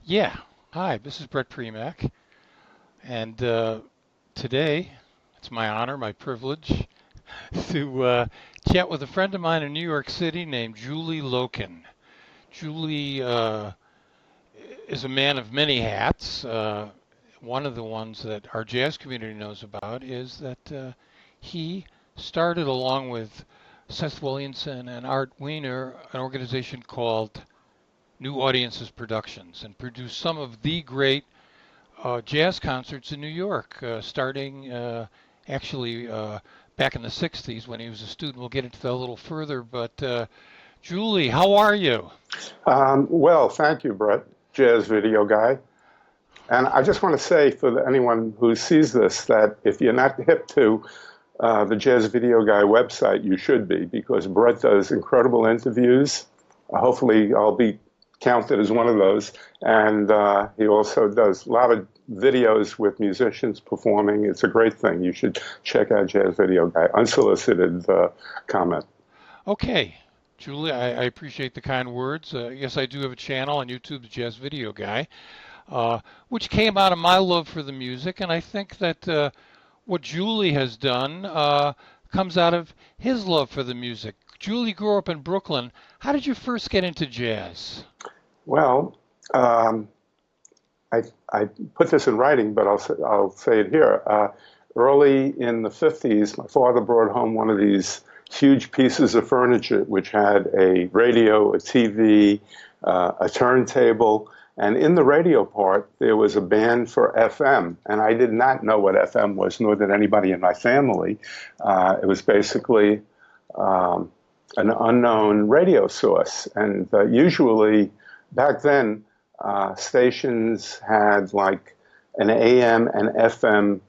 Yeah. Hi, this is Brett Premack, and today it's my honor, my privilege to chat with a friend of mine in New York City named Julie Lokin. Julie is a man of many hats. One of the ones that our jazz community knows about is that he started, along with Seth Williamson and Art Wiener, an organization called New Audiences Productions, and produced some of the great jazz concerts in New York, starting actually back in the 60s when he was a student. We'll get into that a little further. But Julie, how are you? Well, thank you, Brett, jazz video guy. And I just want to say anyone who sees this that if you're not hip to the Jazz Video Guy website, you should be because Brett does incredible interviews. Hopefully, I'll be counted as one of those. And he also does a lot of videos with musicians performing. It's a great thing. You should check out Jazz Video Guy. Unsolicited comment. Okay. Julie, I appreciate the kind words. Yes, I do have a channel on YouTube, the Jazz Video Guy, which came out of my love for the music, and I think that what Julie has done comes out of his love for the music. Julie grew up in Brooklyn. How did you first get into jazz? Well, um, I put this in writing, but I'll say it here. Early in the 50s, my father brought home one of these huge pieces of furniture, which had a radio, a TV, a turntable, and in the radio part, there was a band for FM, and I did not know what FM was, nor did anybody in my family. It was basically um, an unknown radio source, and usually back then, stations had like an AM and FM.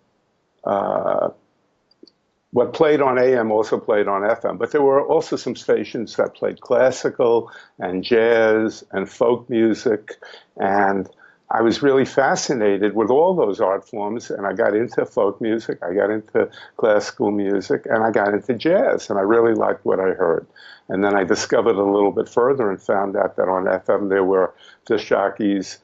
Uh, what played on AM also played on FM, but there were also some stations that played classical and jazz and folk music, and I was really fascinated with all those art forms, and I got into folk music, I got into classical music, and I got into jazz, and I really liked what I heard. And then I discovered a little bit further and found out that on FM there were disc jockeys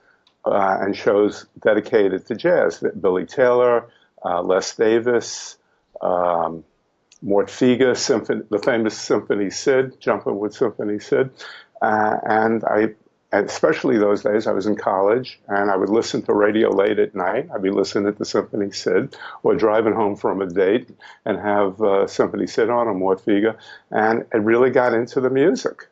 and shows dedicated to jazz. Billy Taylor, Les Davis, um, Mort Figa, the famous Symphony Sid, Jumpin' with Symphony Sid. And especially those days, I was in college and I would listen to radio late at night. I'd be listening to Symphony Sid or driving home from a date and have Symphony Sid on or Mort Figa. And I really got into the music.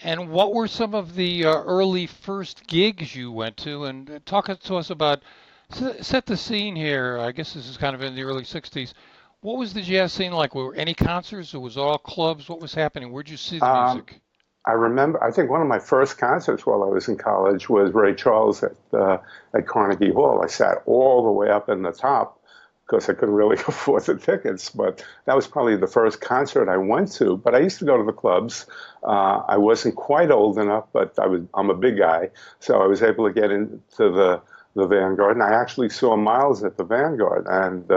And what were some of the early first gigs you went to? And talk to us about, set the scene here. I guess this is kind of in the early 60s. What was the jazz scene like? Were any concerts? Or was it all clubs? What was happening? Where'd you see the Um, music? I remember, I think one of my first concerts while I was in college was Ray Charles at Carnegie Hall. I sat all the way up in the top because I couldn't really afford the tickets, but that was probably the first concert I went to. But I used to go to the clubs. I wasn't quite old enough, but I'm a big guy, so I was able to get into the Vanguard. And I actually saw Miles at the Vanguard. And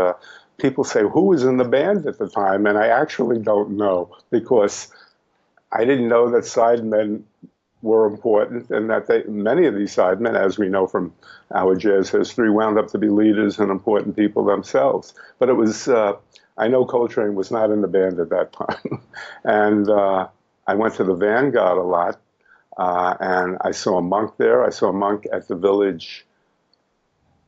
people say, who was in the band at the time? And I actually don't know because I didn't know that sidemen were important and that many of these sidemen, as we know from our jazz history, wound up to be leaders and important people themselves. But I know Coltrane was not in the band at that time. And I went to the Vanguard a lot, and I saw Monk there. I saw Monk at the Village,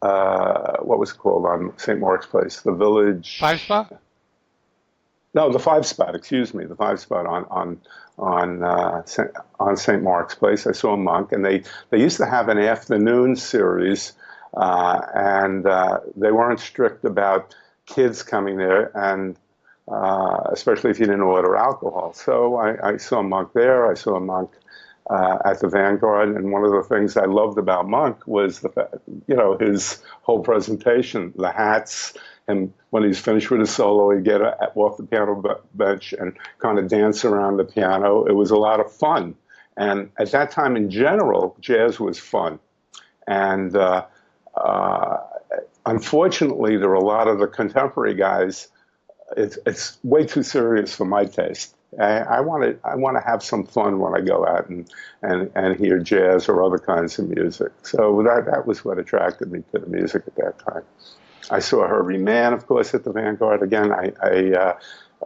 what was it called on St. Mark's Place? The Five Village. spot? No, the Five Spot. Excuse me, the Five Spot on St. Mark's Place. I saw Monk, and they used to have an afternoon series, and they weren't strict about kids coming there, and especially if you didn't order alcohol. So I saw Monk there. I saw Monk at the Vanguard, and one of the things I loved about Monk was his whole presentation, the hats, and when he's finished with his solo, he'd get off the piano bench and kind of dance around the piano. It was a lot of fun, and at that time, in general, jazz was fun, and uh, unfortunately, there were a lot of the contemporary guys. It's way too serious for my taste. I want to have some fun when I go out and hear jazz or other kinds of music. So that was what attracted me to the music at that time. I saw Herbie Mann, of course, at the Vanguard. Again,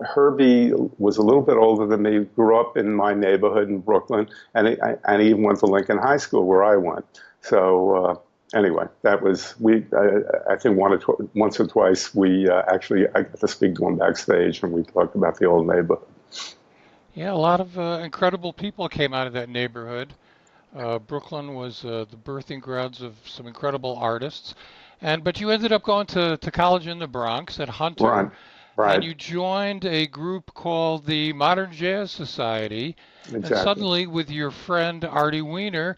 Herbie was a little bit older than me, grew up in my neighborhood in Brooklyn, and he even went to Lincoln High School where I went. So anyway, that was I think once or twice I got to speak to him backstage, and we talked about the old neighborhood. Yeah, a lot of incredible people came out of that neighborhood. Brooklyn was the birthing grounds of some incredible artists. But you ended up going to college in the Bronx at Right, Hunter, and right, you joined a group called the Modern Jazz Society, and exactly. suddenly, with your friend Artie Weiner,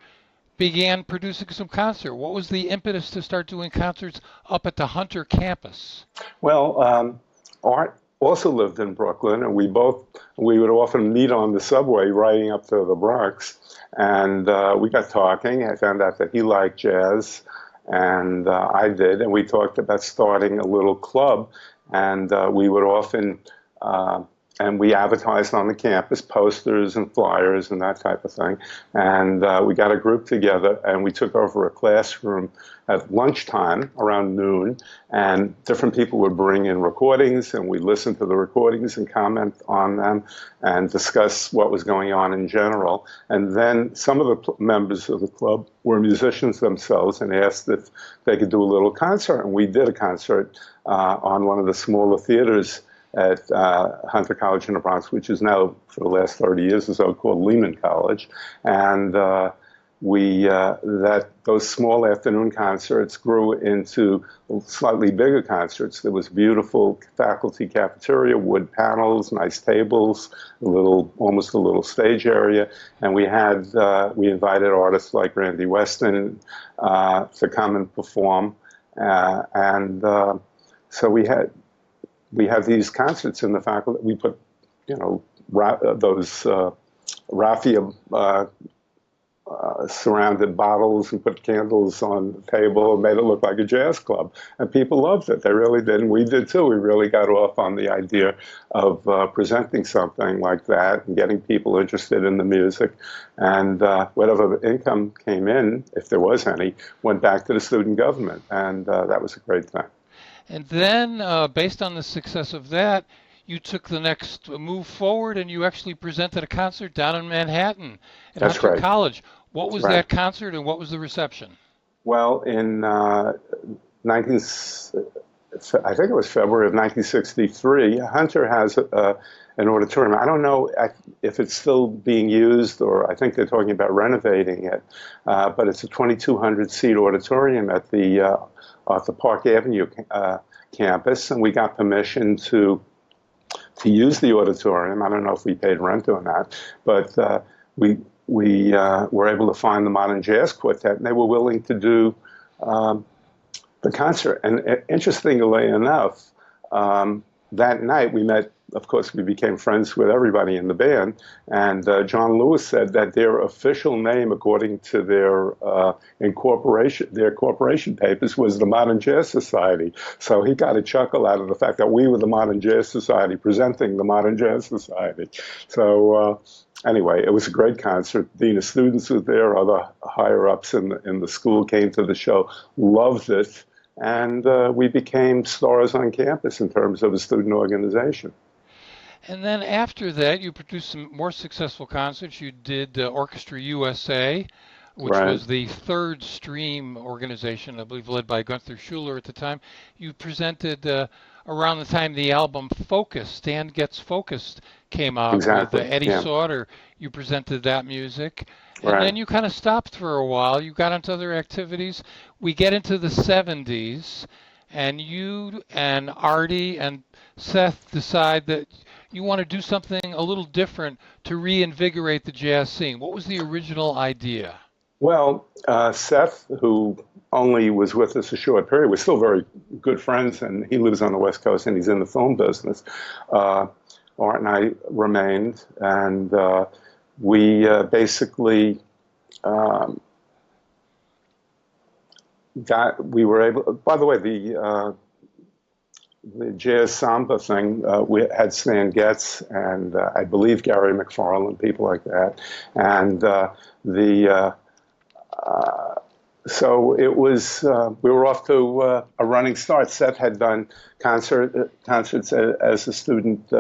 began producing some concert. What was the impetus to start doing concerts up at the Hunter campus? Well, Art also lived in Brooklyn, and we would often meet on the subway riding up to the Bronx, and we got talking. I found out that he liked jazz, and I did, and we talked about starting a little club, and we would often. And we advertised on the campus, posters and flyers and that type of thing. And we got a group together, and we took over a classroom at lunchtime around noon. And different people would bring in recordings, and we listened to the recordings and comment on them and discuss what was going on in general. And then some of the members of the club were musicians themselves and asked if they could do a little concert. And we did a concert on one of the smaller theaters at Hunter College in the Bronx, which is now, for the last 30 years or so, called Lehman College. And those small afternoon concerts grew into slightly bigger concerts. There was beautiful faculty cafeteria, wood panels, nice tables, almost a little stage area. And we invited artists like Randy Weston to come and perform. So we had these concerts in the faculty. We put, those raffia surrounded bottles and put candles on the table and made it look like a jazz club. And people loved it. They really did. And we did too. We really got off on the idea of presenting something like that and getting people interested in the music. And whatever income came in, if there was any, went back to the student government. And that was a great thing. And then, based on the success of that, you took the next move forward and you actually presented a concert down in Manhattan at That's Hunter right. College. What That's was right. that concert and what was the reception? Well, in 19, I think it was February of 1963, Hunter has an auditorium. I don't know if it's still being used, or I think they're talking about renovating it, but it's a 2,200 seat auditorium at the Park Avenue campus, and we got permission to use the auditorium. I don't know if we paid rent or not, but we were able to find the Modern Jazz Quartet, and they were willing to do the concert. And interestingly enough, that night we met. Of course, we became friends with everybody in the band, and John Lewis said that their official name, according to their corporation papers, was the Modern Jazz Society. So he got a chuckle out of the fact that we were the Modern Jazz Society presenting the Modern Jazz Society. So anyway, it was a great concert. Dean of students was there. Other higher ups in the school came to the show, loved it, and we became stars on campus in terms of a student organization. And then after that, you produced some more successful concerts. You did Orchestra USA, which Right. was the third stream organization, I believe, led by Gunther Schuller at the time. You presented around the time the album Focus, Stan Gets Focused, came out with Exactly. Eddie Yeah. Sauter. You presented that music. And Right. then you kind of stopped for a while. You got into other activities. We get into the 70s, and you and Artie and Seth decide that you want to do something a little different to reinvigorate the jazz scene. What was the original idea? Well, Seth, who only was with us a short period, we're still very good friends, and he lives on the West Coast and he's in the film business. Art and I remained, and we basically we were able. By the way, the jazz samba thing, we had Stan Getz and I believe Gary McFarland, people like that, and the so it was. We were off to a running start. Seth had done concerts as a student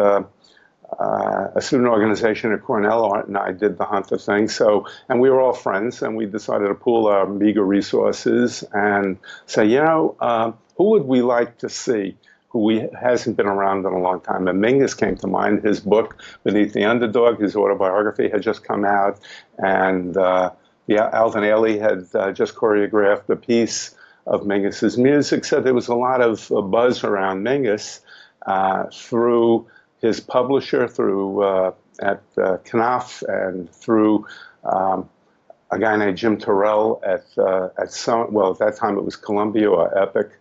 organization at Cornell. Art and I did the Hunter thing. So, and we were all friends, and we decided to pool our meager resources and say, who would we like to see who hasn't been around in a long time? And Mingus came to mind. His book, Beneath the Underdog, his autobiography, had just come out, and Alvin Ailey had just choreographed a piece of Mingus's music. So there was a lot of buzz around Mingus through his publisher, through at Knopf, and through a guy named Jim Terrell at that time it was Columbia or Epic,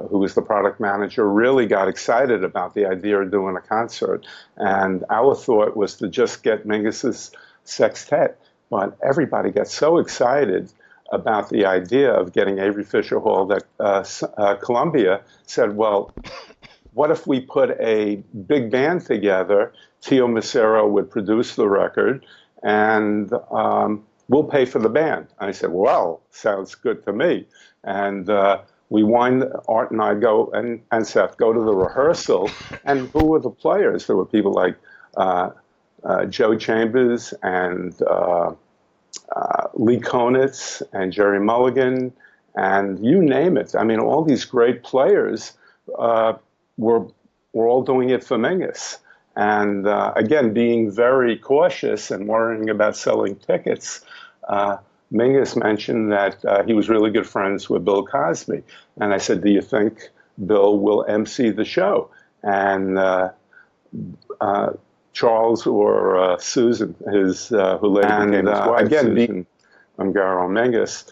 who was the product manager, really got excited about the idea of doing a concert. And our thought was to just get Mingus's sextet. But everybody got so excited about the idea of getting Avery Fisher Hall that Columbia said, well, what if we put a big band together? Tio Macero would produce the record, and we'll pay for the band. And I said, well, sounds good to me. And Art and I go, and Seth go to the rehearsal, and who were the players? There were people like Joe Chambers and Lee Konitz and Jerry Mulligan, and you name it. I mean, all these great players were all doing it for Mingus. And again, being very cautious and worrying about selling tickets, Mingus mentioned that he was really good friends with Bill Cosby. And I said, do you think Bill will MC the show? And Charles or Susan, who later became his wife, Susan Ungaro Mingus,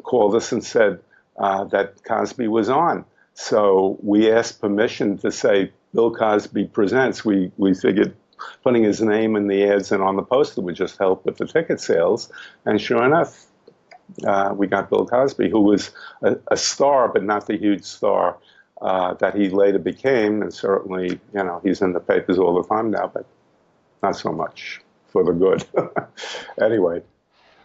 called us and said that Cosby was on. So we asked permission to say Bill Cosby presents. We figured putting his name in the ads and on the poster would just help with the ticket sales. And sure enough, we got Bill Cosby, who was a star, but not the huge star that he later became. And certainly, he's in the papers all the time now, but not so much for the good. Anyway.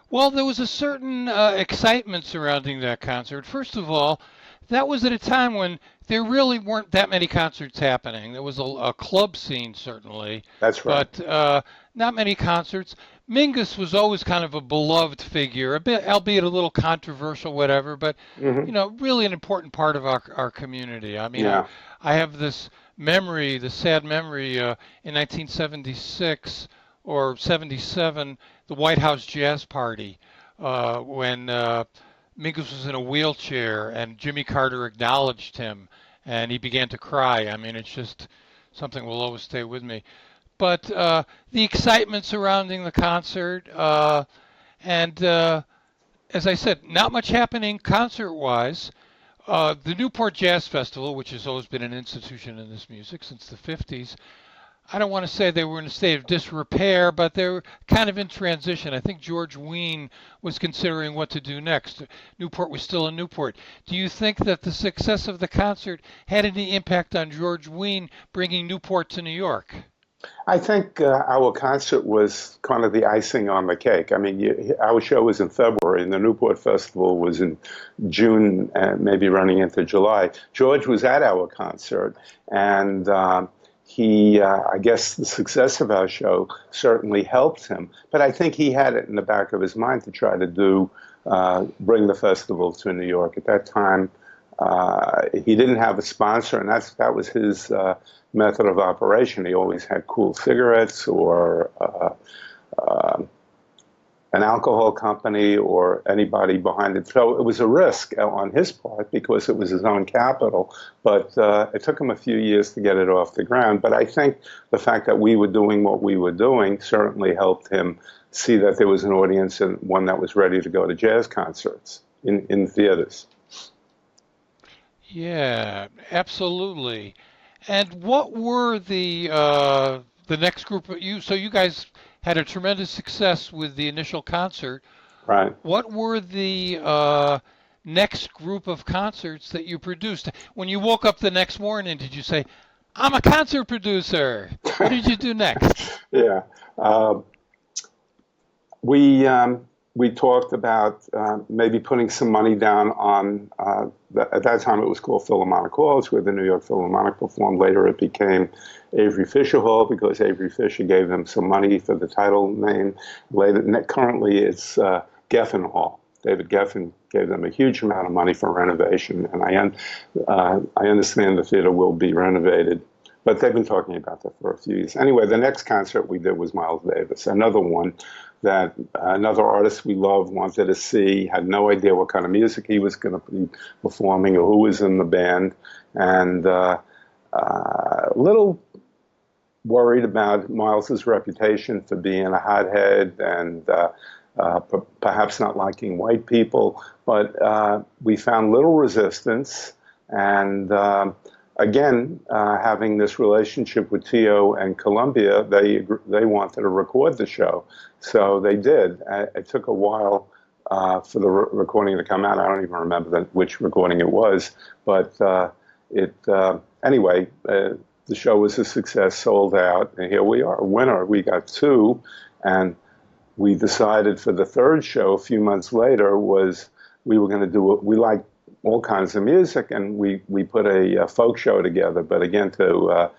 Well, there was a certain excitement surrounding that concert. First of all, that was at a time when there really weren't that many concerts happening. There was a club scene, certainly. That's right. But not many concerts. Mingus was always kind of a beloved figure, albeit a little controversial, whatever, but, really an important part of our community. I mean, I have this memory, the sad memory, in 1976 or 77, the White House Jazz Party, when Mingus was in a wheelchair and Jimmy Carter acknowledged him and he began to cry. I mean, it's just something will always stay with me. But the excitement surrounding the concert, and as I said, not much happening concert-wise. The Newport Jazz Festival, which has always been an institution in this music since the 50s, I don't want to say they were in a state of disrepair, but they were kind of in transition. I think George Wein was considering what to do next. Newport was still in Newport. Do you think that the success of the concert had any impact on George Wein bringing Newport to New York? I think our concert was kind of the icing on the cake. I mean, our show was in February, and the Newport Festival was in June, maybe running into July. George was at our concert, and I guess the success of our show certainly helped him. But I think he had it in the back of his mind to try to bring the festival to New York. At that time, he didn't have a sponsor, and that was his method of operation. He always had cool cigarettes or an alcohol company or anybody behind it. So it was a risk on his part because it was his own capital, but it took him a few years to get it off the ground. But I think the fact that we were doing what we were doing certainly helped him see that there was an audience and one that was ready to go to jazz concerts in theaters. Yeah, absolutely. And what were the next group of you? So you guys had a tremendous success with the initial concert. Right. What were the next group of concerts that you produced? When you woke up the next morning, did you say, I'm a concert producer? What did you do next? Yeah. Uh, we we talked about maybe putting some money down on at that time it was called Philharmonic Hall. It's where the New York Philharmonic performed. Later it became Avery Fisher Hall because Avery Fisher gave them some money for the title name. Currently it's Geffen Hall. David Geffen gave them a huge amount of money for renovation, and I understand the theater will be renovated. But they've been talking about that for a few years. Anyway, the next concert we did was Miles Davis, another one that another artist we love wanted to see, had no idea what kind of music he was going to be performing or who was in the band, and a little worried about Miles's reputation for being a hothead and perhaps not liking white people. But we found little resistance, and again, having this relationship with Tio and Columbia, they wanted to record the show, so they did. It took a while for the recording to come out. I don't even remember which recording it was, but anyway. The show was a success, sold out, and here we are, a winner. We got two, and we decided for the third show a few months later was we were going to do it. We liked all kinds of music, and we put a folk show together. But again, to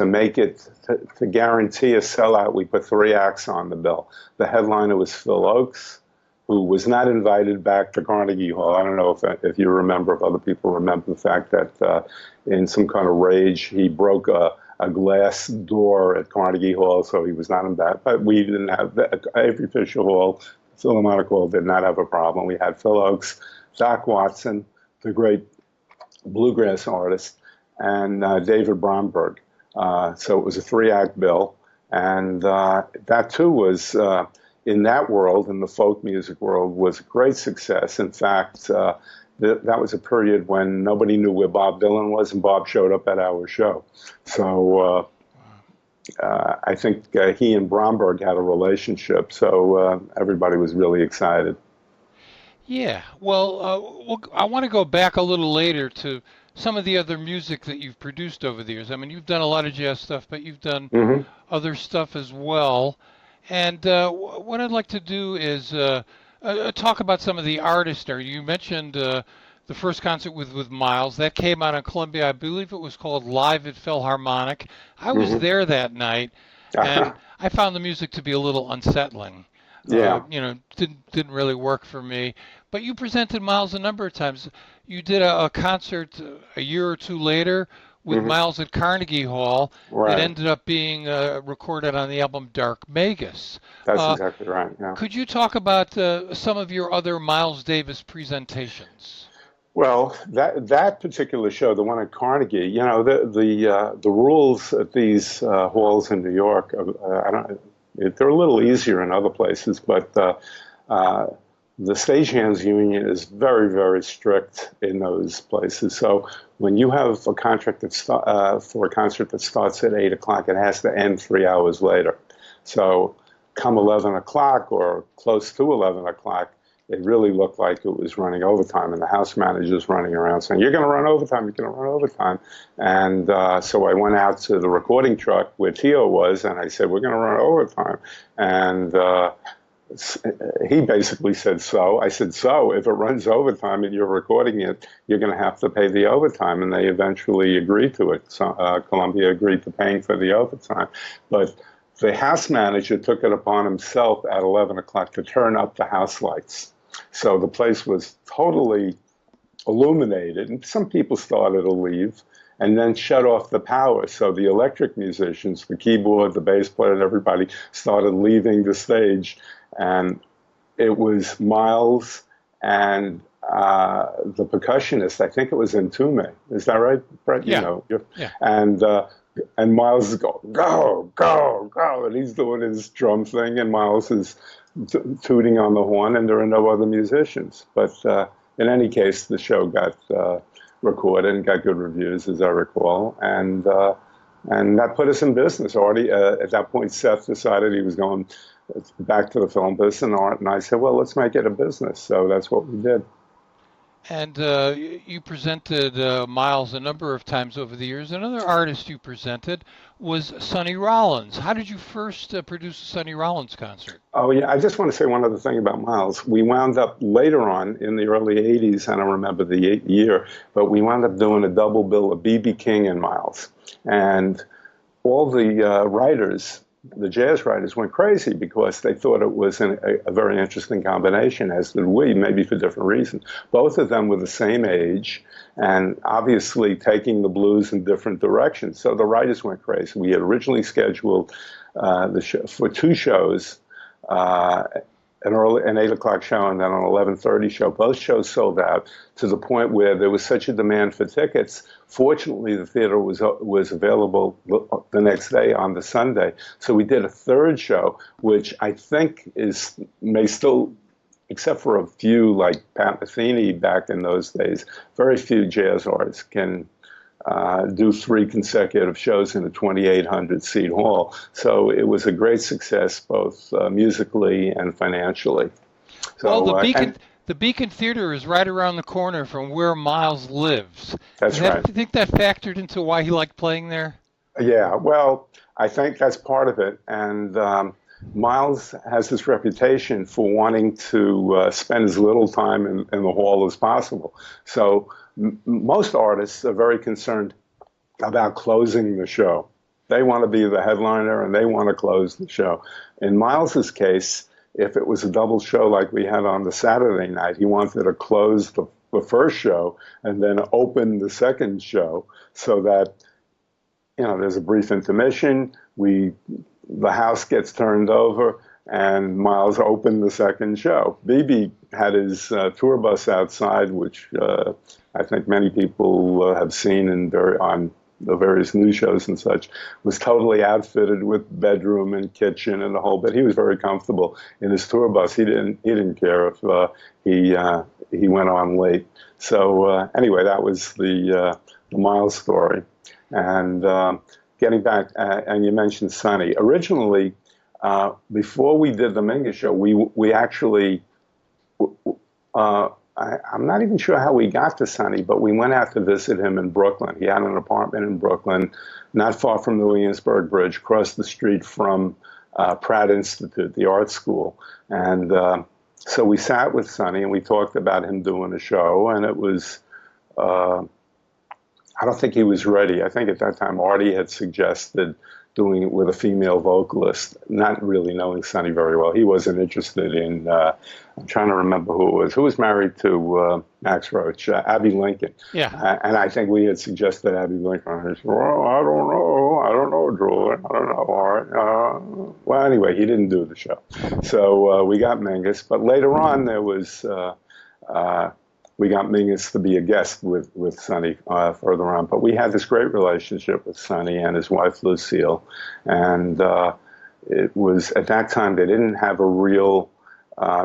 make it, to guarantee a sellout, we put 3 acts on the bill. The headliner was Phil Oakes, who was not invited back to Carnegie Hall. I don't know if you remember, if other people remember the fact that in some kind of rage, he broke a glass door at Carnegie Hall, so he was not invited. But we didn't have, Avery Fisher Hall, Philharmonic Hall did not have a problem. We had Phil Oakes, Doc Watson, the great bluegrass artist, and David Bromberg. So it was a 3-act bill, and that too was, in that world, in the folk music world, was a great success. In fact, that was a period when nobody knew where Bob Dylan was, and Bob showed up at our show. So I think he and Bromberg had a relationship, so everybody was really excited. Yeah, well, I want to go back a little later to some of the other music that you've produced over the years. I mean, you've done a lot of jazz stuff, but you've done other stuff as well. And what I'd like to do is talk about some of the artists there. You mentioned the first concert with Miles. That came out on Columbia. I believe it was called Live at Philharmonic. I was there that night, and I found the music to be a little unsettling. Yeah. Didn't really work for me. But you presented Miles a number of times. You did a concert a year or two later with Miles at Carnegie Hall. Right. It ended up being recorded on the album Dark Magus. That's exactly right. Yeah. Could you talk about some of your other Miles Davis presentations? Well, that particular show, the one at Carnegie, the rules at these halls in New York, they're a little easier in other places, but the stagehands union is very, very strict in those places. So when you have a contract for a concert that starts at 8 o'clock, it has to end 3 hours later. So come 11 o'clock or close to 11 o'clock, it really looked like it was running overtime, and the house manager's running around saying, you're going to run overtime, you're going to run overtime. And so I went out to the recording truck where Tio was, and I said, we're going to run overtime. And he basically said, so. I said, so if it runs overtime and you're recording it, you're going to have to pay the overtime. And they eventually agreed to it. So, Columbia agreed to paying for the overtime. But the house manager took it upon himself at 11 o'clock to turn up the house lights. So the place was totally illuminated, and some people started to leave, and then shut off the power. So the electric musicians, the keyboard, the bass player, and everybody started leaving the stage. And it was Miles and the percussionist, I think it was Entume. Is that right, Brett? Yeah. Yeah. And Miles is going, go, go, go. And he's doing his drum thing, and Miles is tooting on the horn, and there are no other musicians. But in any case, the show got recorded and got good reviews, as I recall. And that put us in business. Already at that point, Seth decided he was going back to the film business, and I said, well, let's make it a business. So that's what we did. And you presented Miles a number of times over the years. Another artist you presented was Sonny Rollins. How did you first produce a Sonny Rollins concert? Oh, yeah. I just want to say one other thing about Miles. We wound up later on in the early 80s, I don't remember the year, but we wound up doing a double bill of B.B. King and Miles. And all the writers, the jazz writers, went crazy because they thought it was a very interesting combination, as did we, maybe for different reasons. Both of them were the same age and obviously taking the blues in different directions. So the writers went crazy. We had originally scheduled the show for two shows. Uh, an 8 o'clock show and then an 11:30 show. Both shows sold out to the point where there was such a demand for tickets. Fortunately, the theater was available the next day on the Sunday. So we did a third show, which I think may still, except for a few like Pat Metheny back in those days, very few jazz artists can do three consecutive shows in a 2,800-seat hall. So it was a great success, both musically and financially. Well, So, The Beacon Theater is right around the corner from where Miles lives. that's right. Do you think that factored into why he liked playing there? Yeah, well, I think that's part of it. And Miles has this reputation for wanting to spend as little time in the hall as possible. So most artists are very concerned about closing the show. They want to be the headliner and they want to close the show. In Miles's case, if it was a double show like we had on the Saturday night, he wanted to close the first show and then open the second show so that there's a brief intermission. The house gets turned over, and Miles opened the second show. BB had his tour bus outside, which I think many people have seen on the various news shows and such, was totally outfitted with bedroom and kitchen and the whole bit. He was very comfortable in his tour bus. He didn't care if he went on late. So anyway, that was the Miles story. And getting back, and you mentioned Sonny. Originally, before we did the Mingus show, we actually, I'm not even sure how we got to Sonny, but we went out to visit him in Brooklyn. He had an apartment in Brooklyn, not far from the Williamsburg Bridge, across the street from Pratt Institute, the art school. And so we sat with Sonny and we talked about him doing a show, and it was, I don't think he was ready. I think at that time Artie had suggested doing it with a female vocalist, not really knowing Sonny very well. He wasn't interested in, I'm trying to remember who was married to Max Roach, Abby Lincoln. Yeah. And I think we had suggested Abby Lincoln. He said, well, I don't know, Drew, I don't know, Art. Well, anyway, he didn't do the show. So we got Mingus, but later on there was, we got Mingus to be a guest with Sonny further on. But we had this great relationship with Sonny and his wife, Lucille. And it was, at that time, they didn't have a real,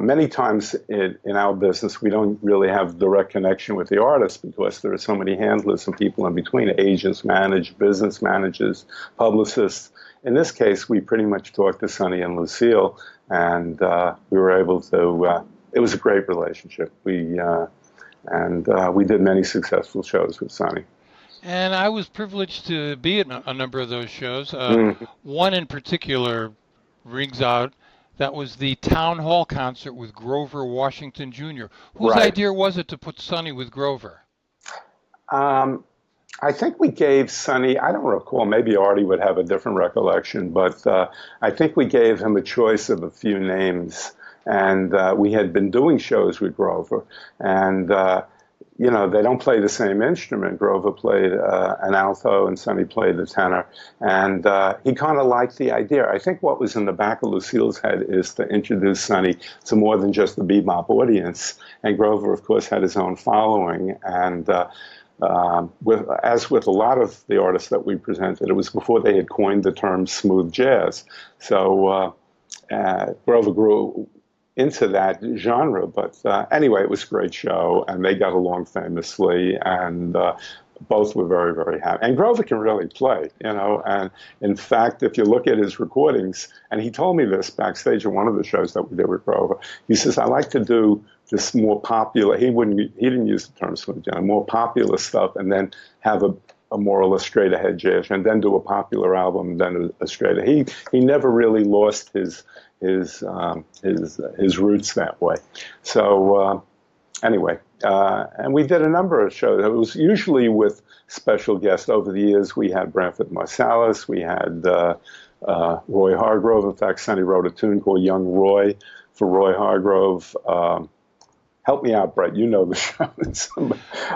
many times in our business, we don't really have direct connection with the artist because there are so many handlers and people in between, agents, business managers, publicists. In this case, we pretty much talked to Sonny and Lucille, and we were able to, it was a great relationship. And we did many successful shows with Sonny. And I was privileged to be at a number of those shows. One in particular rings out. That was the Town Hall concert with Grover Washington Jr. Whose Right. idea was it to put Sonny with Grover? I think we gave Sonny, I don't recall, maybe Artie would have a different recollection, but I think we gave him a choice of a few names. And we had been doing shows with Grover, and they don't play the same instrument. Grover played an alto, and Sonny played the tenor, and he kind of liked the idea. I think what was in the back of Lucille's head is to introduce Sonny to more than just the bebop audience. And Grover, of course, had his own following, and as with a lot of the artists that we presented, it was before they had coined the term smooth jazz. So Grover grew into that genre. But anyway, it was a great show, and they got along famously. And both were very, very happy. And Grover can really play, and in fact, if you look at his recordings, and he told me this backstage at one of the shows that we did with Grover, he says, I like to do this more popular, he didn't use the term smooth jazz, more popular stuff, and then have a more or less straight ahead jazz, and then do a popular album, and then a straight ahead. He never really lost his roots that way. So anyway, and we did a number of shows. It was usually with special guests. Over the years, we had Branford Marsalis, we had Roy Hargrove. In fact, Sonny wrote a tune called Young Roy for Roy Hargrove. Help me out, Brett. You know the show.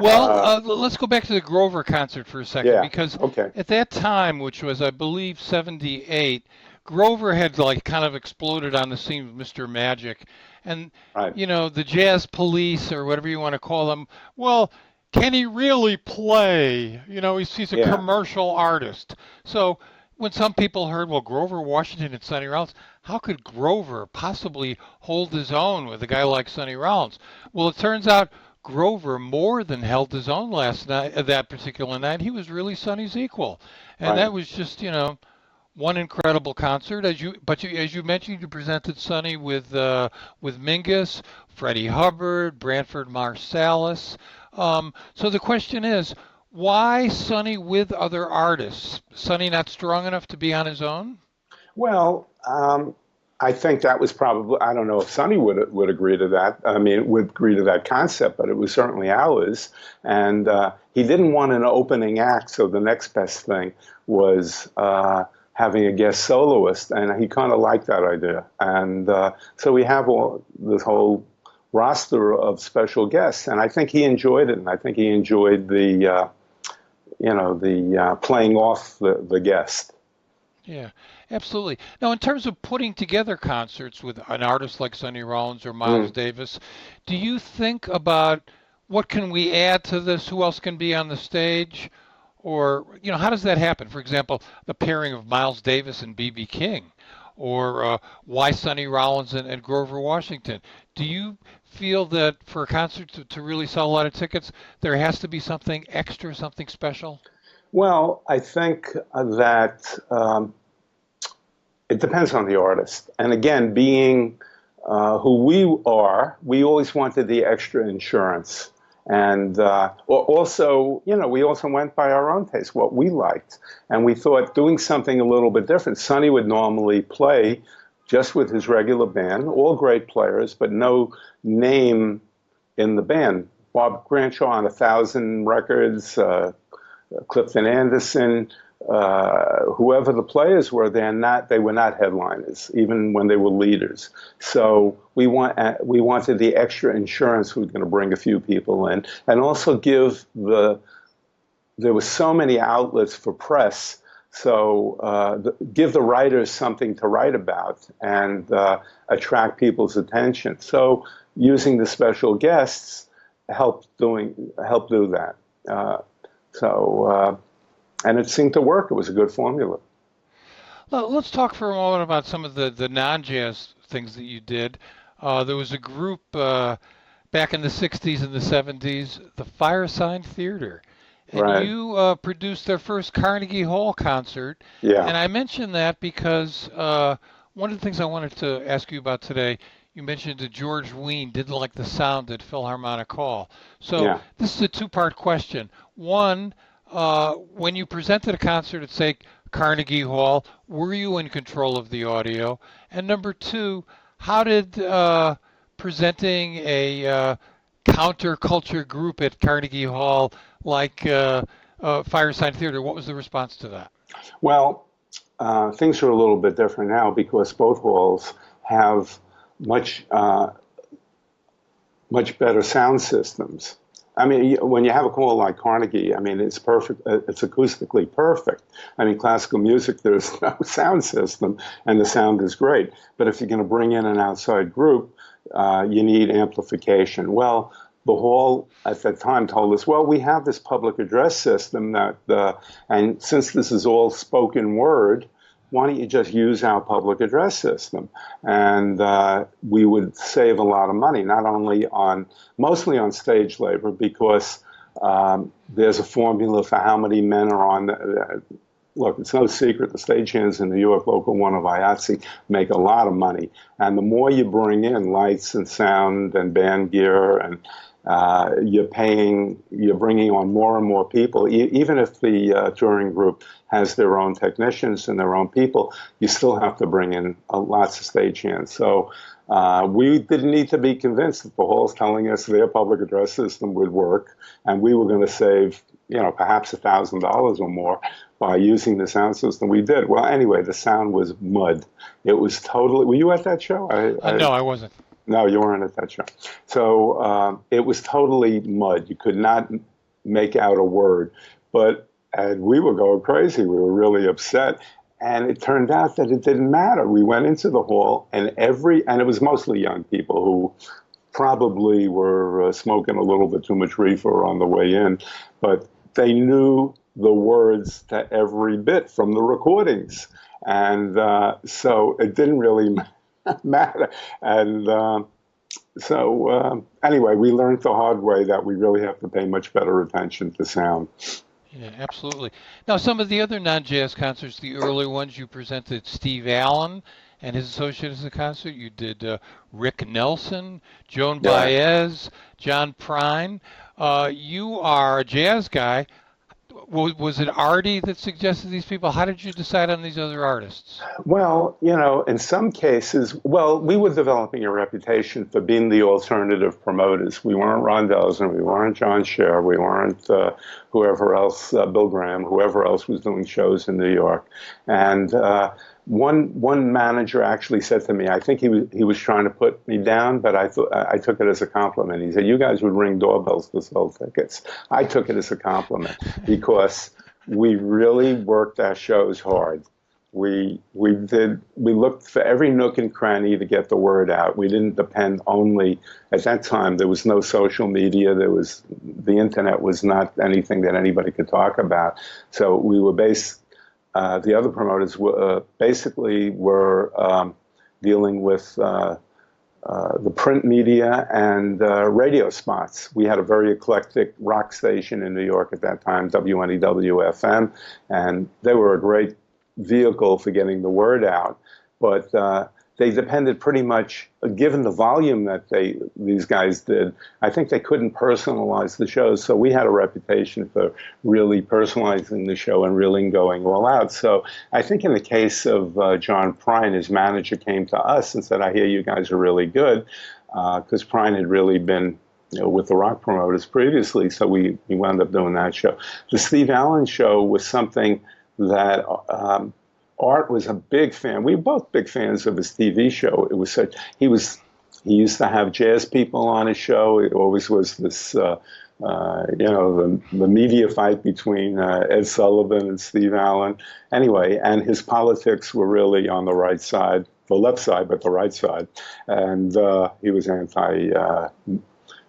Well, let's go back to the Grover concert for a second, Yeah, because okay. at that time, which was, I believe, 78, Grover had like kind of exploded on the scene with Mr. Magic. And, Right. the jazz police or whatever you want to call them, well, can he really play? He's a Yeah. commercial artist. So when some people heard, well, Grover Washington and Sonny Rollins, how could Grover possibly hold his own with a guy like Sonny Rollins? Well, it turns out Grover more than held his own last night, that particular night. He was really Sonny's equal. And Right. that was just, one incredible concert. As you mentioned, you presented Sonny with Mingus, Freddie Hubbard, Branford Marsalis. So the question is, why Sonny with other artists? Sonny not strong enough to be on his own? Well, I think that was probably, I don't know if Sonny would agree to that. I mean, would agree to that concept, but it was certainly ours. And he didn't want an opening act, so the next best thing was having a guest soloist, and he kind of liked that idea. And so we have this whole roster of special guests, and I think he enjoyed it, and I think he enjoyed the playing off the guest. Yeah, absolutely. Now, in terms of putting together concerts with an artist like Sonny Rollins or Miles Mm, Davis, do you think about what can we add to this? Who else can be on the stage? Or, how does that happen? For example, the pairing of Miles Davis and B.B. King, or why Sonny Rollins and Grover Washington. Do you feel that for a concert to really sell a lot of tickets, there has to be something extra, something special? Well, I think that it depends on the artist. And again, being who we are, we always wanted the extra insurance. And also, we also went by our own taste, what we liked. And we thought doing something a little bit different. Sonny would normally play just with his regular band, all great players, but no name in the band. Bob Granshaw on 1,000 records, Clifton Anderson, whoever the players were, they were not headliners, even when they were leaders. So we wanted the extra insurance. We were going to bring a few people in, and also there were so many outlets for press. So give the writers something to write about and attract people's attention. So using the special guests helped do that. And it seemed to work. It was a good formula. Well, let's talk for a moment about some of the non-jazz things that you did. There was a group back in the 60s and the 70s, the Fireside Theater. And Right. you produced their first Carnegie Hall concert. Yeah. And I mention that because one of the things I wanted to ask you about today, you mentioned that George Wein didn't like the sound at Philharmonic Hall. So Yeah. this is a two-part question. One, when you presented a concert at, say, Carnegie Hall, were you in control of the audio? And number two, how did presenting a counterculture group at Carnegie Hall like Fireside Theater, what was the response to that? Well, things are a little bit different now because both halls have much better sound systems. I mean, when you have a hall like Carnegie, I mean, it's perfect. It's acoustically perfect. I mean, classical music, there's no sound system, and the sound is great. But if you're going to bring in an outside group, you need amplification. Well, the hall at that time told us, well, we have this public address system and since this is all spoken word, why don't you just use our public address system? And we would save a lot of money, mostly on stage labor, because There's a formula for how many men are on. Look, it's no secret the stagehands in New York, Local 1 of IATSE, make a lot of money. And the more you bring in lights and sound and band gear, and you're bringing on more and more people. Even if the touring group has their own technicians and their own people, you still have to bring in lots of stagehands. So we didn't need to be convinced that the hall's telling us their public address system would work, and we were going to save, perhaps $1,000 or more by using the sound system. We did. Well, anyway, the sound was mud. It was totally. Were you at that show? No, I wasn't. No, you weren't at that show. So it was totally mud. You could not make out a word. And we were going crazy. We were really upset. And it turned out that it didn't matter. We went into the hall, and it was mostly young people who probably were smoking a little bit too much reefer on the way in, but they knew the words to every bit from the recordings. And so it didn't really matter. And anyway, we learned the hard way that we really have to pay much better attention to sound. Yeah, absolutely. Now, some of the other non-jazz concerts, the early ones, you presented Steve Allen and his associates at the concert. You did Rick Nelson, Joan Baez, John Prine. You are a jazz guy. Was it Artie that suggested these people? How did you decide on these other artists? Well, in some cases, we were developing a reputation for being the alternative promoters. We weren't Ron Delson, we weren't John Scher, we weren't whoever else, Bill Graham, whoever else was doing shows in New York. And one manager actually said to me, I think he was trying to put me down, but I took it as a compliment. He said, "You guys would ring doorbells to sell tickets." I took it as a compliment because we really worked our shows hard. We looked for every nook and cranny to get the word out. We didn't depend only, at that time, there was no social media. The internet was not anything that anybody could talk about. So we were the other promoters were dealing with the print media and radio spots. We had a very eclectic rock station in New York at that time, WNEW-FM, and they were a great vehicle for getting the word out. But they depended pretty much, given the volume that these guys did, I think they couldn't personalize the shows. So we had a reputation for really personalizing the show and really going all out. So I think in the case of John Prine, his manager came to us and said, "I hear you guys are really good," because Prine had really been with the rock promoters previously. So we wound up doing that show. The Steve Allen show was something that Art was a big fan. We were both big fans of his TV show. It was he used to have jazz people on his show. It always was this, the media fight between Ed Sullivan and Steve Allen. Anyway, and his politics were really on the right side, the left side, but the right side. And he was anti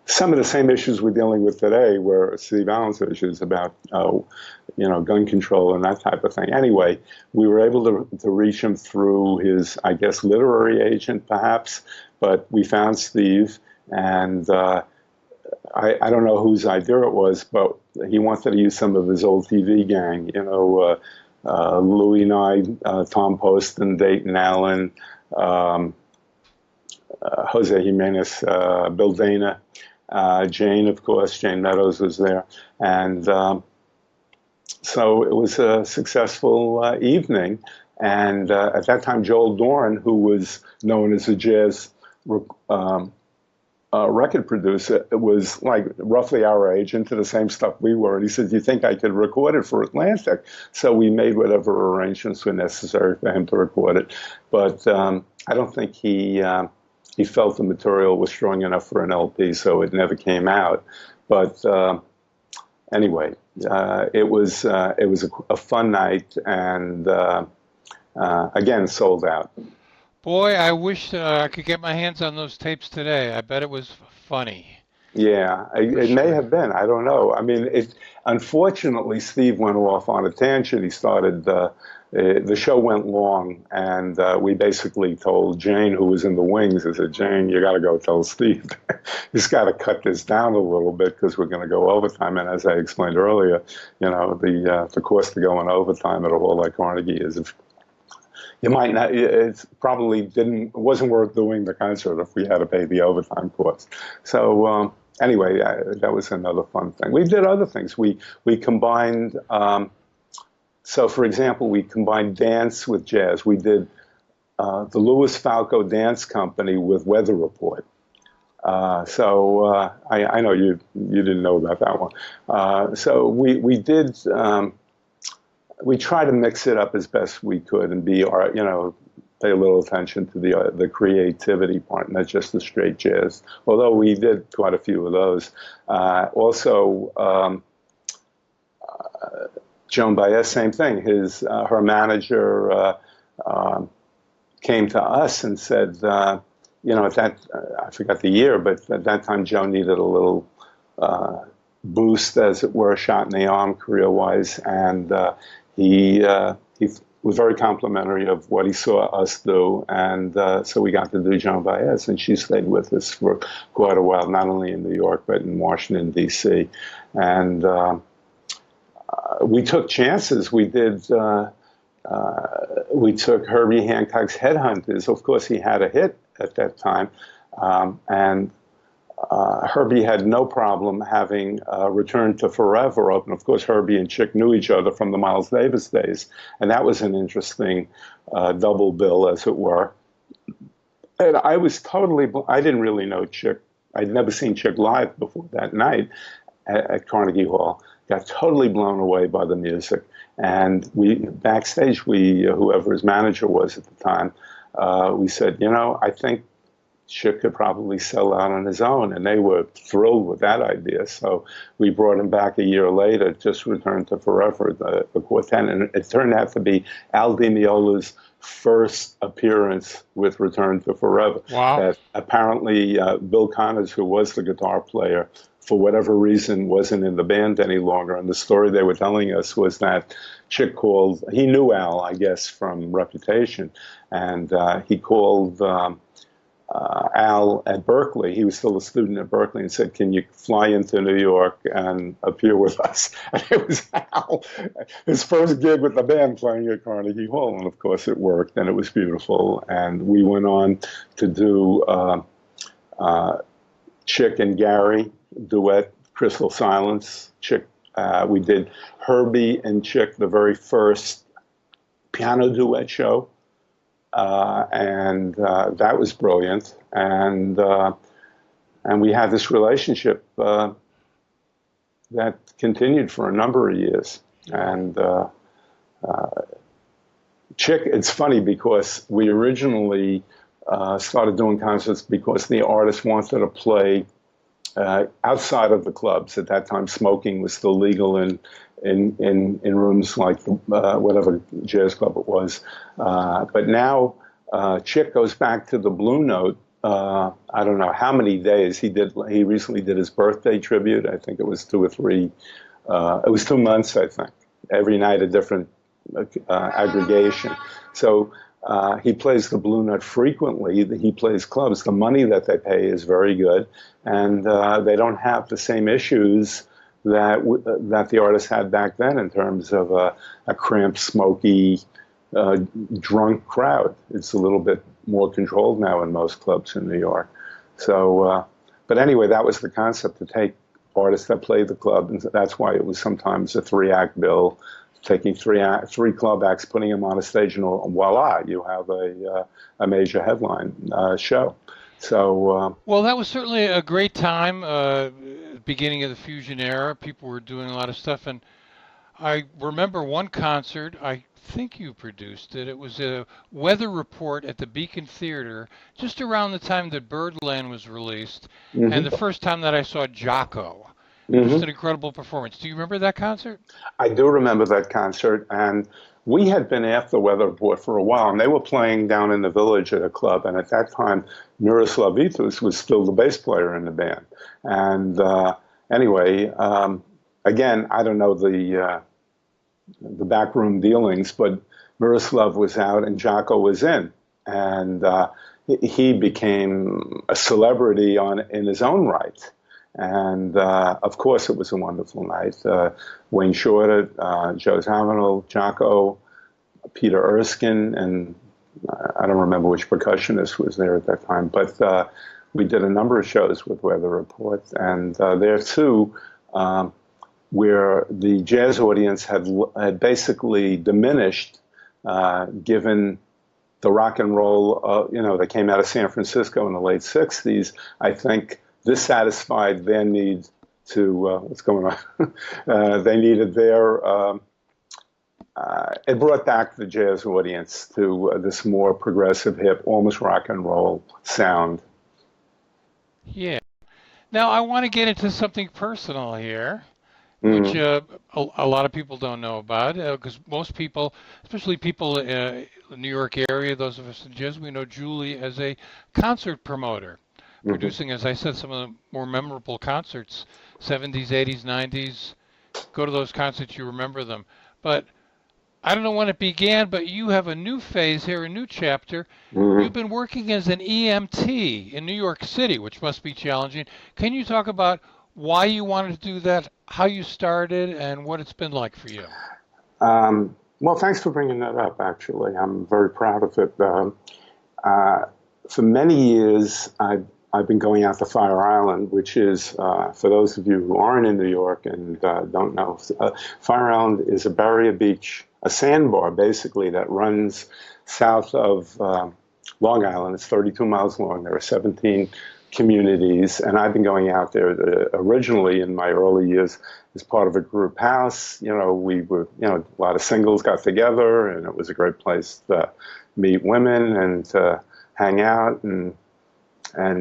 some of the same issues we're dealing with today were Steve Allen's issues about, gun control and that type of thing. Anyway, we were able to reach him through his, I guess, literary agent, perhaps, but we found Steve, and I don't know whose idea it was, but he wanted to use some of his old TV gang, Louis Nye, Tom Poston, Dayton Allen, Jose Jimenez, Bill Dana, Jane, of course, Jane Meadows was there. And so it was a successful evening. And at that time, Joel Dorn, who was known as a jazz record producer, was like roughly our age, into the same stuff we were. And he said, "Do you think I could record it for Atlantic?" So we made whatever arrangements were necessary for him to record it. But I don't think he felt the material was strong enough for an LP, so it never came out. But anyway, it was a fun night, and again, sold out. Boy, I wish I could get my hands on those tapes today. I bet it was funny. Yeah, it may have been. I don't know. I mean, unfortunately, Steve went off on a tangent. He started the show went long, and we basically told Jane, who was in the wings, I said, Jane, you got to go tell Steve, he's got to cut this down a little bit because we're going to go overtime. And as I explained earlier, the cost to go in overtime at a hall like Carnegie is, you might not, it probably wasn't worth doing the concert if we had to pay the overtime cost. So anyway, that was another fun thing. We did other things. We combined. So, for example, we combined dance with jazz. We did the Louis Falco Dance Company with Weather Report. I know you didn't know about that one. So we did. We tried to mix it up as best we could and pay a little attention to the creativity part, not just the straight jazz. Although we did quite a few of those. Joan Baez, same thing. Her manager came to us and said, I forgot the year, but at that time Joan needed a little boost, as it were, a shot in the arm career-wise, and he was very complimentary of what he saw us do, and so we got to do Joan Baez, and she stayed with us for quite a while, not only in New York, but in Washington, D.C., and we took chances. We took Herbie Hancock's Headhunters. Of course, he had a hit at that time, and Herbie had no problem having Return to Forever open. Of course, Herbie and Chick knew each other from the Miles Davis days, and that was an interesting double bill, as it were. And I didn't really know Chick. I'd never seen Chick live before that night at Carnegie Hall. Got totally blown away by the music. And backstage, whoever his manager was at the time, we said, I think Chick could probably sell out on his own. And they were thrilled with that idea. So we brought him back a year later, just Return to Forever, the quartet. And it turned out to be Al Di Meola's first appearance with Return to Forever. Wow. That apparently Bill Connors, who was the guitar player, for whatever reason, wasn't in the band any longer. And the story they were telling us was that Chick he knew Al, I guess, from reputation, and he called Al at Berkeley. He was still a student at Berkeley, and said, can you fly into New York and appear with us? And it was Al, his first gig with the band, playing at Carnegie Hall. And of course it worked, and it was beautiful. And we went on to do Chick and Gary duet, Crystal Silence. Chick, we did Herbie and Chick, the very first piano duet show, and that was brilliant. And we had this relationship that continued for a number of years. And Chick, it's funny because we originally started doing concerts because the artist wanted to play outside of the clubs. At that time, smoking was still legal in rooms like whatever jazz club it was. But now Chick goes back to the Blue Note. I don't know how many days he did. He recently did his birthday tribute. I think it was 2 or 3. It was 2 months, I think. Every night a different aggregation. So. He plays the Blue Note frequently. He plays clubs. The money that they pay is very good, and they don't have the same issues that the artists had back then in terms of a cramped, smoky, drunk crowd. It's a little bit more controlled now in most clubs in New York. So, but anyway, that was the concept, to take artists that play the club, and that's why it was sometimes a 3-act bill. Taking 3 club acts, putting them on a stage, and voila, you have a major headline show. So well, that was certainly a great time, beginning of the Fusion era. People were doing a lot of stuff, and I remember one concert. I think you produced it. It was a Weather Report at the Beacon Theater, just around the time that Birdland was released, and the first time that I saw Jocko. Just an incredible performance. Do you remember that concert? I do remember that concert, and we had been after Weather Report for a while, and they were playing down in the Village at a club, and at that time, Miroslav Vitus was still the bass player in the band. And anyway, again, I don't know the backroom dealings, but Miroslav was out and Jocko was in. And he became a celebrity in his own right. And of course, it was a wonderful night. Wayne Shorter, Joe Zawinul, Jocko, Peter Erskine, and I don't remember which percussionist was there at that time, but we did a number of shows with Weather Report. And there too, where the jazz audience had basically diminished given the rock and roll, that came out of San Francisco in the late 60s. I think this satisfied their need to, what's going on? They needed it brought back the jazz audience to this more progressive, hip, almost rock and roll sound. Yeah. Now I want to get into something personal here, which Mm-hmm. a lot of people don't know about, because most people, especially people in the New York area, those of us in jazz, we know Julie as a concert promoter, Mm-hmm. producing, as I said, some of the more memorable concerts, 70s, 80s, 90s. Go to those concerts, you remember them. But I don't know when it began, but you have a new phase here, a new chapter. You've Mm-hmm. been working as an EMT in New York City, which must be challenging. Can you talk about why you wanted to do that, how you started, and what it's been like for you? Well, thanks for bringing that up, actually. I'm very proud of it. For many years, I've been going out to Fire Island, which is, for those of you who aren't in New York and don't know, Fire Island is a barrier beach, a sandbar, basically, that runs south of Long Island. It's 32 miles long. There are 17 communities, and I've been going out there originally in my early years as part of a group house. We were, a lot of singles got together, and it was a great place to meet women and to hang out and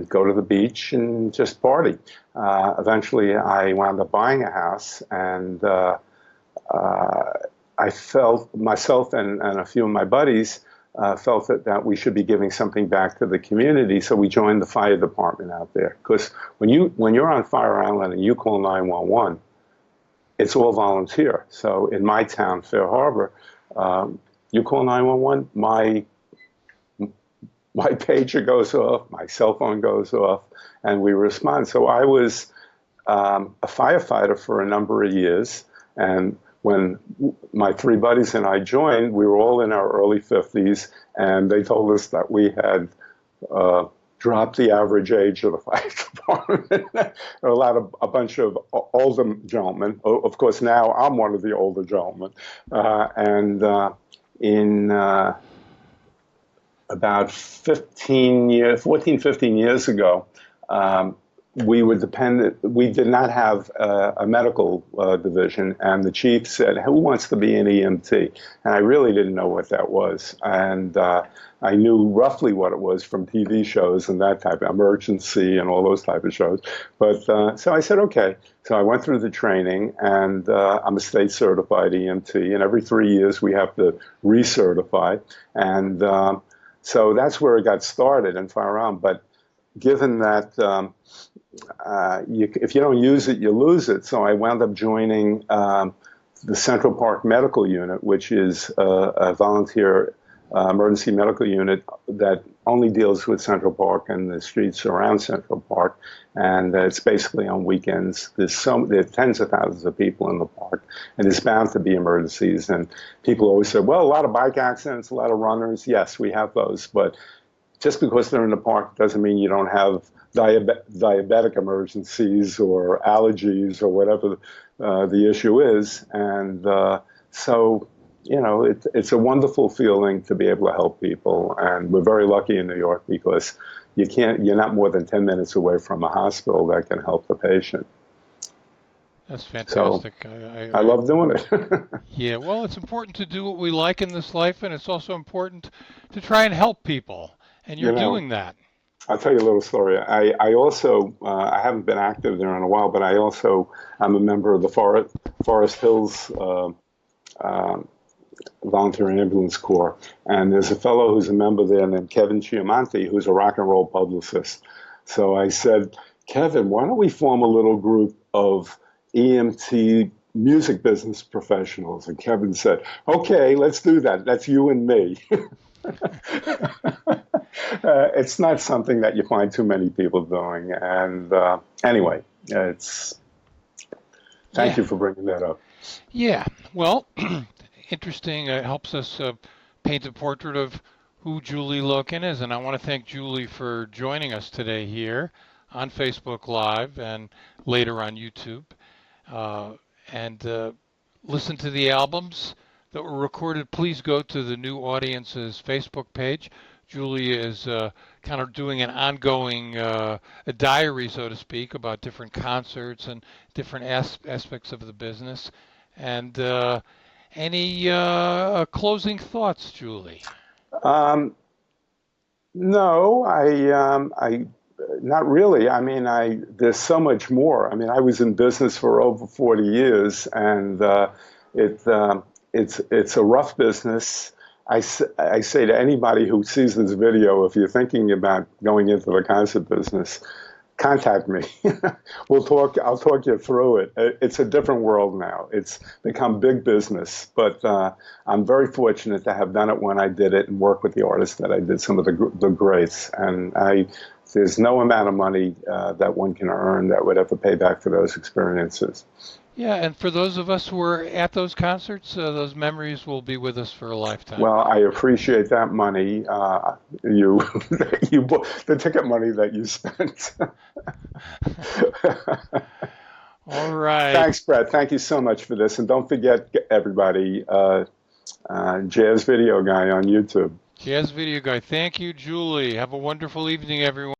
go to the beach and just party. Eventually, I wound up buying a house, and I felt myself and a few of my buddies felt that we should be giving something back to the community, so we joined the fire department out there. Because when you're on Fire Island and you call 911, it's all volunteer. So in my town, Fair Harbor, you call 911, my pager goes off, my cell phone goes off, and we respond. So I was a firefighter for a number of years, and when my three buddies and I joined, we were all in our early 50s, and they told us that we had dropped the average age of the fire department. There were a bunch of older gentlemen. Of course, now I'm one of the older gentlemen. And in about 14, 15 years ago, we were dependent. We did not have a medical division, and the chief said, "Who wants to be an EMT?" And I really didn't know what that was, and I knew roughly what it was from TV shows and that type of emergency and all those type of shows. But so I said, "Okay." So I went through the training, and I'm a state certified EMT, and every 3 years we have to recertify, and so that's where it got started in Fire Island. But given that if you don't use it, you lose it. So I wound up joining the Central Park Medical Unit, which is a volunteer emergency medical unit that only deals with Central Park and the streets around Central Park. And it's basically on weekends. There are tens of thousands of people in the park, and there's bound to be emergencies. And people always say, well, a lot of bike accidents, a lot of runners. Yes, we have those. But just because they're in the park doesn't mean you don't have diabetic emergencies or allergies or whatever the issue is. And so, it's a wonderful feeling to be able to help people. And we're very lucky in New York because you're not more than 10 minutes away from a hospital that can help the patient. That's fantastic. So I love doing it. Yeah, well, it's important to do what we like in this life, and it's also important to try and help people. And you're doing that. I'll tell you a little story. I also, I haven't been active there in a while, but I'm a member of the Forest Hills Volunteer Ambulance Corps. And there's a fellow who's a member there named Kevin Chiamonte, who's a rock and roll publicist. So I said, Kevin, why don't we form a little group of EMT music business professionals. And Kevin said, okay, let's do that. That's you and me. It's not something that you find too many people doing. And anyway, it's thank Yeah. you for bringing that up. Yeah. Well, interesting. It helps us paint a portrait of who Julie Lokin is. And I want to thank Julie for joining us today here on Facebook Live and later on YouTube. Uh, and listen to the albums that were recorded. Please go to the New Audience's Facebook page. Julie is kind of doing an ongoing a diary, so to speak, about different concerts and different aspects of the business. And any closing thoughts, Julie? Um, no, not really. I mean, there's so much more. I mean, I was in business for over 40 years, and it it's a rough business. I say to anybody who sees this video, if you're thinking about going into the concert business, contact me. We'll talk. I'll talk you through it. It's a different world now. It's become big business, but I'm very fortunate to have done it when I did it and work with the artists that I did, some of the greats. And there's no amount of money that one can earn that would ever pay back for those experiences. Yeah, and for those of us who were at those concerts, those memories will be with us for a lifetime. Well, I appreciate that money. You, the ticket money that you spent. All right. Thanks, Brett. Thank you so much for this. And don't forget, everybody, Jazz Video Guy on YouTube. Jazz Video Guy. Thank you, Julie. Have a wonderful evening, everyone.